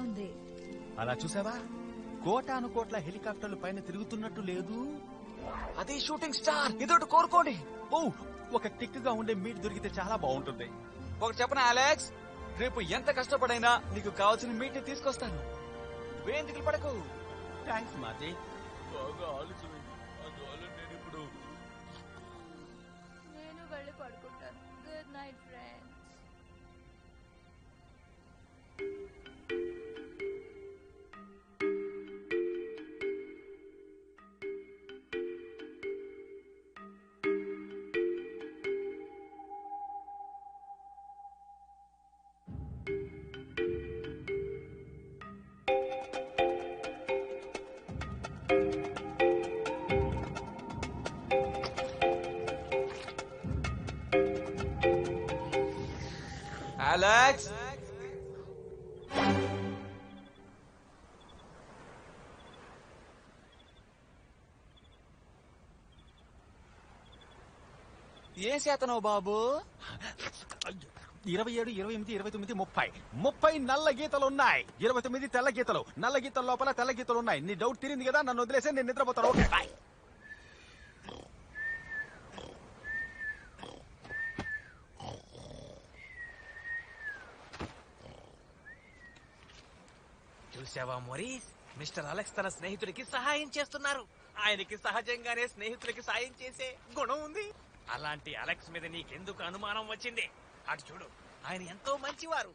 ఉంది. అలా చూసావా, కోటాను కోట్ల హెలికాప్టర్లు పైన తిరుగుతున్నట్టు లేదు. అది షూటింగ్ స్టార్, ఇదొకటి కోరుకోండి. ఓ, ఒక టిక్ గా ఉండే మీట్ దొరికితే చాలా బాగుంటుంది. ఒకటి చెప్పనా అలెక్స్, రేపు ఎంత కష్టపడైనా నీకు కావాల్సిన మీట్ ని తీసుకొస్తాను. నువ్వేం దిగులు పడకు. థ్యాంక్స్ మాజీ. బాగా ఆలోచించింది. అందువల్ల నేను ఇప్పుడు నేను వెళ్ళి పడుకుంటాను. Good night friends. అలెక్స్, ఏం చేతనావు బాబు? 27, 28, 29, 30 నల్ల గీతలున్నాయి. 29 తెల్ల గీతలు. నల్ల గీతల లోపల తెల్ల గీతలు ఉన్నాయి. నీ డౌట్ తీరింది కదా, నన్ను వదిలేసి నేను నిద్రపోతాను. Okay bye. చూసావా మోరీస్, మిస్టర్ అలెక్స్ తన స్నేహితుడికి సహాయం చేస్తున్నారు. ఆయనకి సహజంగానే స్నేహితుడికి సాయం చేసే గుణం ఉంది. అలాంటి అలెక్స్ మీద నీకెందుకు అనుమానం వచ్చింది? అటు చూడు, ఆయన ఎంతో మంచివారు.